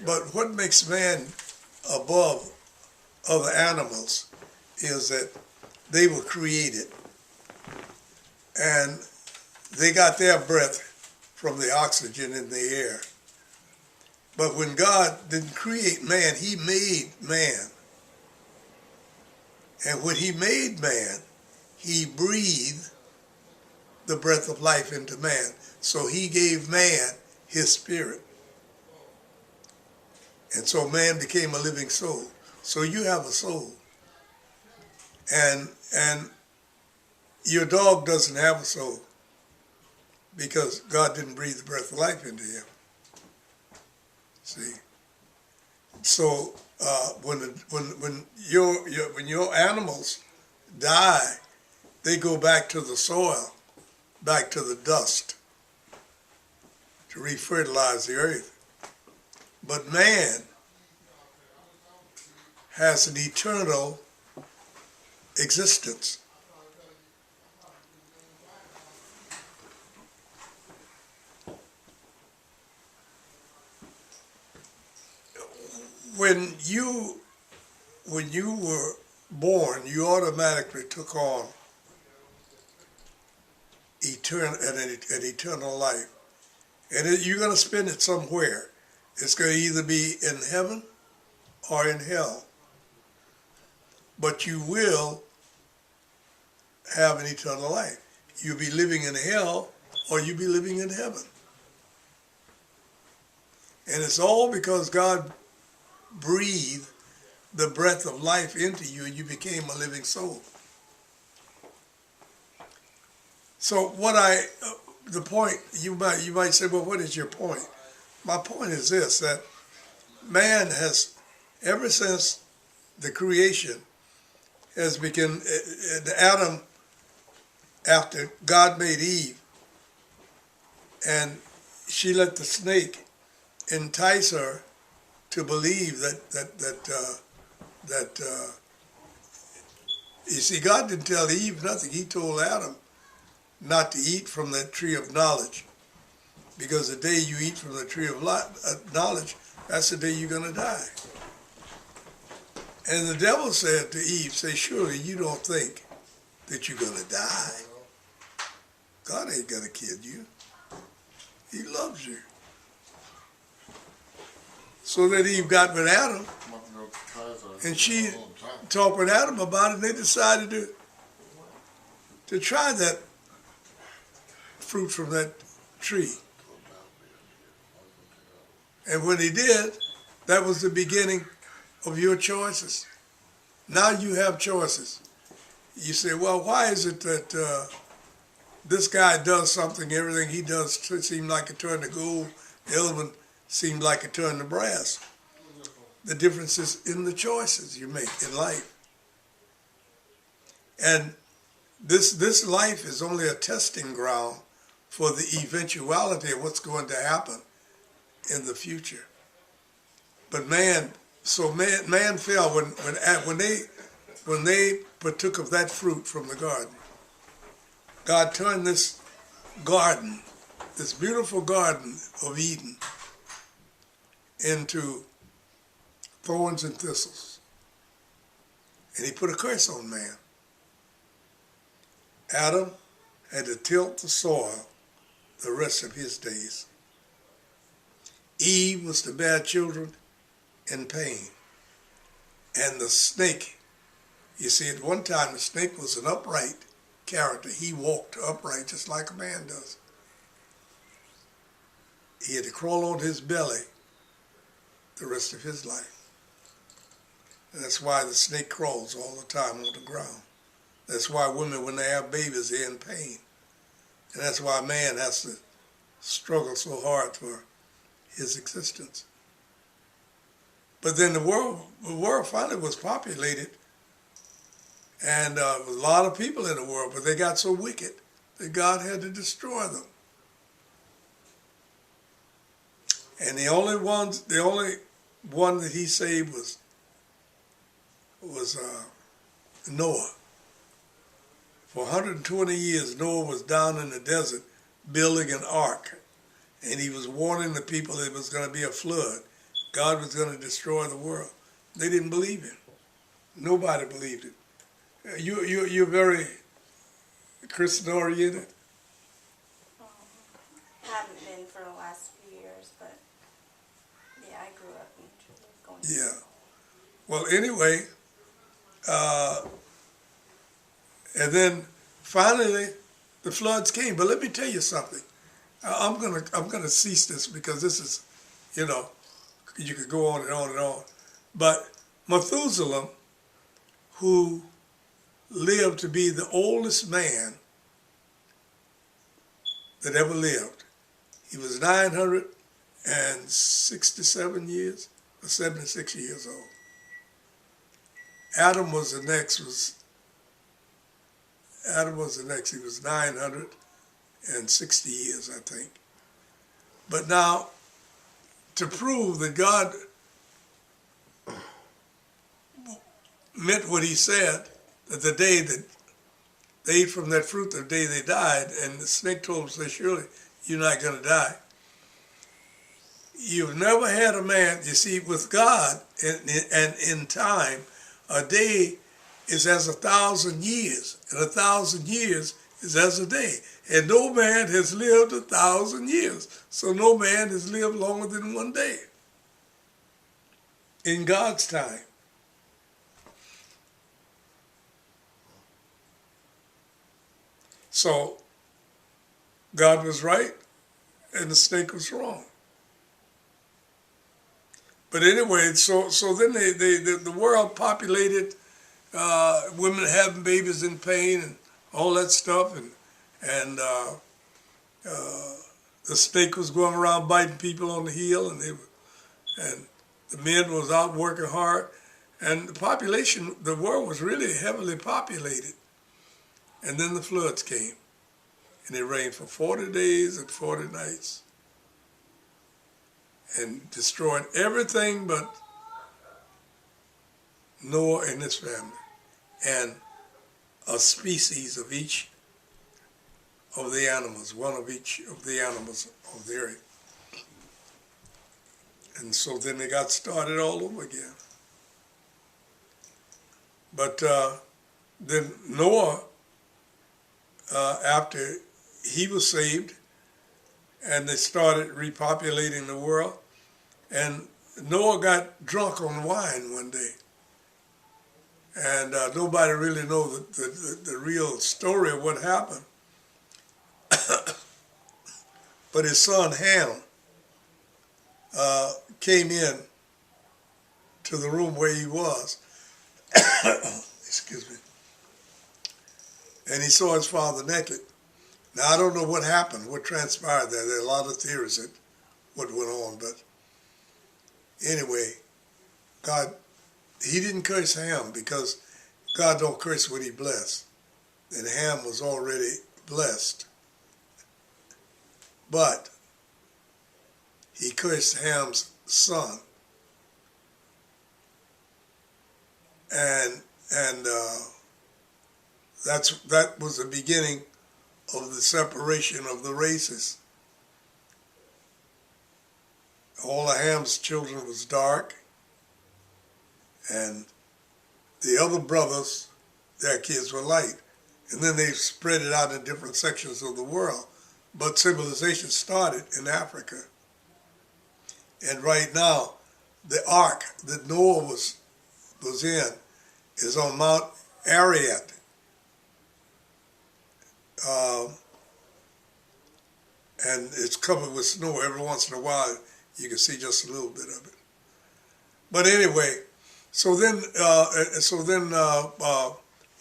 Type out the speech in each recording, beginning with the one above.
But what makes man above other animals is that they were created and they got their breath from the oxygen in the air. But when God didn't create man, he made man. And when he made man, he breathed the breath of life into man. So he gave man his spirit. And so man became a living soul. So you have a soul. And your dog doesn't have a soul because God didn't breathe the breath of life into him. See? So when your animals die, they go back to the soil, back to the dust to refertilize the earth. But man has an eternal existence. When you were born, you automatically took on an eternal life. And you're going to spend it somewhere. It's going to either be in heaven or in hell. But you will have an eternal life. You'll be living in hell or you'll be living in heaven. And it's all because God breathed the breath of life into you and you became a living soul. So the point, you might say, well, what is your point? My point is this, that man has, ever since the creation, has begun, Adam, after God made Eve, and she let the snake entice her to believe that you see, God didn't tell Eve nothing. He told Adam not to eat from that tree of knowledge, because the day you eat from the tree of knowledge, that's the day you're going to die. And the devil said to Eve, surely you don't think that you're going to die. God ain't going to kill you. He loves you. So that Eve got with Adam, and she talked with Adam about it, and they decided to try that fruit from that tree. And when he did, that was the beginning of your choices. Now you have choices. You say, well, why is it that this guy does something, everything he does seems like it turned to gold, the other one seemed like it turned to brass? The difference is in the choices you make in life. And this life is only a testing ground for the eventuality of what's going to happen in the future. But man fell when they partook of that fruit from the garden. God turned this garden, this beautiful garden of Eden, into thorns and thistles. And he put a curse on man. Adam had to tilt the soil the rest of his days. Eve was to bear children in pain. And the snake, you see, at one time the snake was an upright character. He walked upright just like a man does. He had to crawl on his belly the rest of his life. And that's why the snake crawls all the time on the ground. That's why women, when they have babies, they're in pain. And that's why man has to struggle so hard for his existence. But then the world finally was populated, and there was a lot of people in the world, but they got so wicked that God had to destroy them. And the only one that he saved was Noah. For 120 years, Noah was down in the desert building an ark. And he was warning the people that it was going to be a flood. God was going to destroy the world. They didn't believe it. Nobody believed it. You're very Christian oriented. Haven't been for the last few years, but yeah, I grew up in church going to Yeah. school. Well, anyway, and then finally the floods came. But let me tell you something. I'm gonna cease this because this is, you know, you could go on and on and on. But Methuselah, who lived to be the oldest man that ever lived, he was 967 years or 76 years old. Adam was the next. He was 960 years, I think. But now, to prove that God meant what he said, that the day that they ate from that fruit, the day they died, and the snake told them, say, surely you're not going to die. You've never had a man, you see, with God and in time, a day is as 1,000 years, and 1,000 years is as a day. And no man has lived 1,000 years. So no man has lived longer than one day in God's time. So God was right and the snake was wrong. But anyway, so then the world populated, women having babies in pain and all that stuff, and the snake was going around biting people on the heel, and the men was out working hard, and the world was really heavily populated. And then the floods came, and it rained for 40 days and 40 nights, and destroyed everything but Noah and his family, and a species of each of the animals, one of each of the animals of the earth. And so then they got started all over again. But then Noah, after he was saved, and they started repopulating the world, and Noah got drunk on wine one day. And nobody really knows the real story of what happened. But his son Ham came in to the room where he was, excuse me, and he saw his father naked. Now, I don't know what happened, what transpired there. There are a lot of theories at what went on, but anyway, he didn't curse Ham because God don't curse what he blessed. And Ham was already blessed. But he cursed Ham's son. And that was the beginning of the separation of the races. All of Ham's children was dark, and the other brothers, their kids were light. And then they spread it out in different sections of the world. But civilization started in Africa. And right now, the ark that Noah was in is on Mount Ararat. And it's covered with snow. Every once in a while, you can see just a little bit of it. But anyway, so then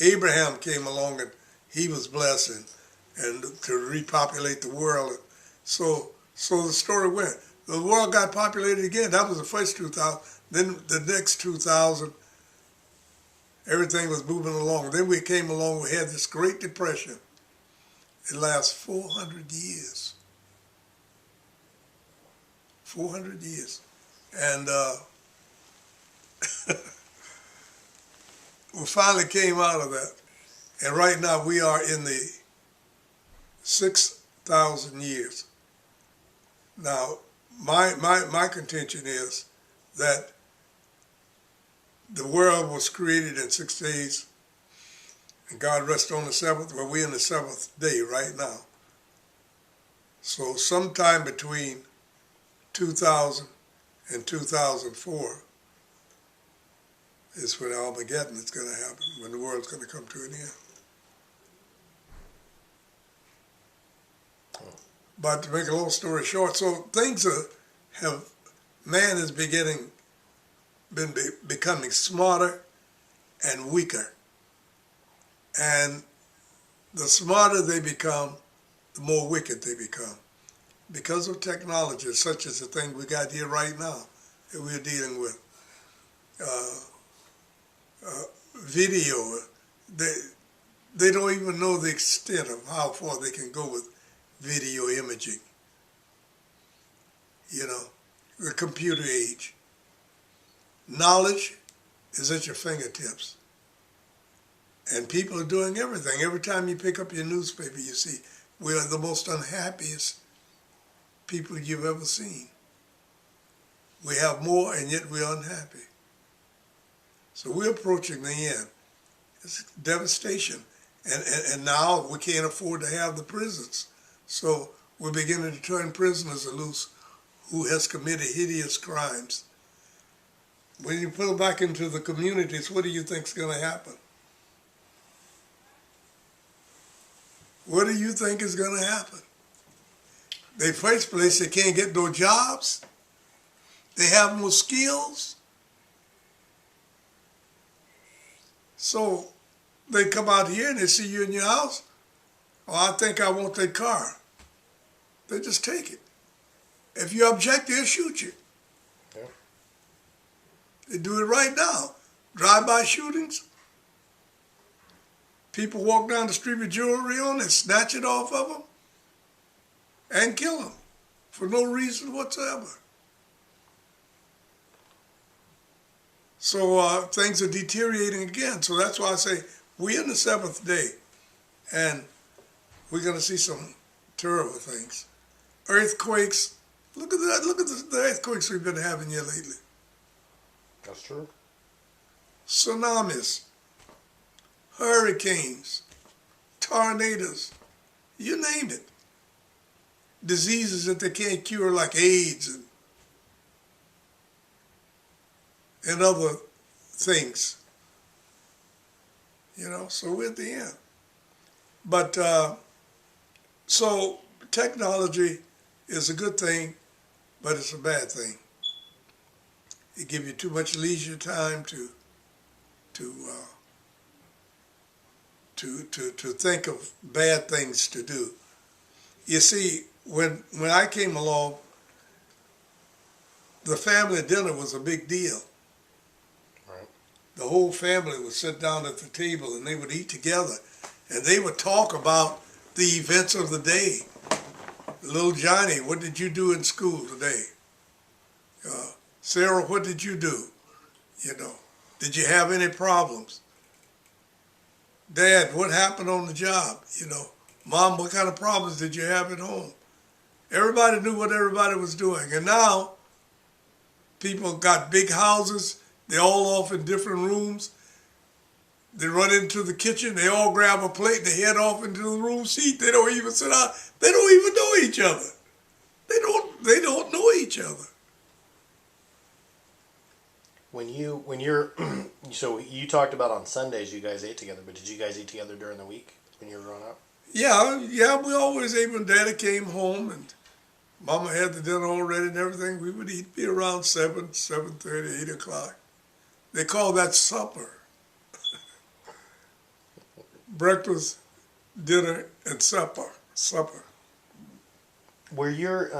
Abraham came along, and he was blessed and to repopulate the world. So the story went. The world got populated again. That was the first 2,000. Then the next 2,000, everything was moving along. Then we came along. We had this Great Depression. It lasted 400 years. 400 years. And we finally came out of that. And right now we are in the 6,000 years. Now, my contention is that the world was created in 6 days and God rested on the seventh. Well, we're in the seventh day right now. So sometime between 2000 and 2004 is when Armageddon is going to happen, when the world's going to come to an end. But to make a long story short, so things man is becoming smarter and weaker. And the smarter they become, the more wicked they become. Because of technology, such as the thing we got here right now that we're dealing with. Video, they don't even know the extent of how far they can go with video imaging. You know, the computer age. Knowledge is at your fingertips. And people are doing everything. Every time you pick up your newspaper, you see we are the most unhappiest people you've ever seen. We have more and yet we're unhappy. So we're approaching the end. It's devastation. And now we can't afford to have the prisons. So we're beginning to turn prisoners loose who has committed hideous crimes. When you put them back into the communities, what do you think is going to happen? What do you think is going to happen? They first place, they can't get no jobs. They have no skills. So they come out here and they see you in your house. Oh, I think I want that car. They just take it. If you object, they'll shoot you. Yeah. They do it right now. Drive-by shootings. People walk down the street with jewelry on and snatch it off of them and kill them for no reason whatsoever. So things are deteriorating again. So that's why I say we're in the seventh day, and we're going to see some terrible things. Earthquakes. Look at that. Look at the earthquakes we've been having here lately. That's true. Tsunamis, hurricanes, tornadoes, you name it. Diseases that they can't cure like AIDS and other things. You know, so we're at the end. But so technology is a good thing, but it's a bad thing. It gives you too much leisure time to think of bad things to do. You see, when I came along, the family dinner was a big deal. Right. The whole family would sit down at the table and they would eat together, and they would talk about the events of the day. Little Johnny, what did you do in school today? Sarah, what did you do? You know, did you have any problems? Dad, what happened on the job? You know, Mom, what kind of problems did you have at home? Everybody knew what everybody was doing. And now, people got big houses. They're all off in different rooms. They run into the kitchen. They all grab a plate and they head off into the room seat. They don't even sit down. They don't even know each other. They don't know each other. When you're so you talked about on Sundays you guys ate together, but did you guys eat together during the week when you were growing up? Yeah, we always ate when Daddy came home and Mama had the dinner all ready and everything. We would be around 7:30, 8 o'clock. They call that supper. Breakfast, dinner, and supper. Were your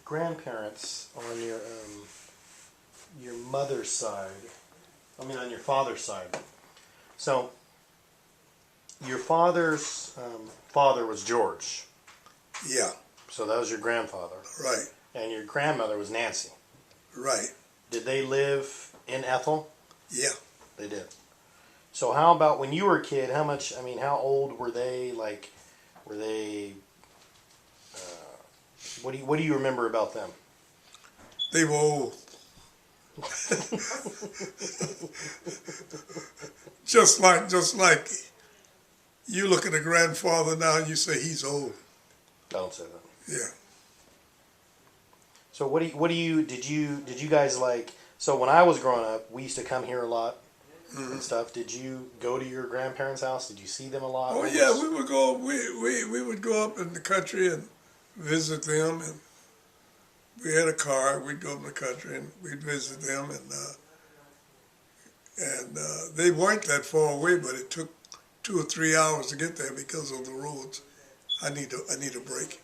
grandparents on your mother's side, on your father's side? So, your father's father was George. Yeah. So that was your grandfather. Right. And your grandmother was Nancy. Right. Did they live in Ethel? Yeah. They did. So how about when you were a kid, how old were they? Like, were they, what do you remember about them? They were old. Just like you look at a grandfather now and you say he's old. Don't say that. Yeah. So did you guys like, so when I was growing up, we used to come here a lot and stuff. Did you go to your grandparents' house? Did you see them a lot? Oh yeah, we would go. We would go up in the country and visit them, and we had a car. We'd go in the country and we'd visit them, and they weren't that far away, but it took 2 or 3 hours to get there because of the roads. I need a break.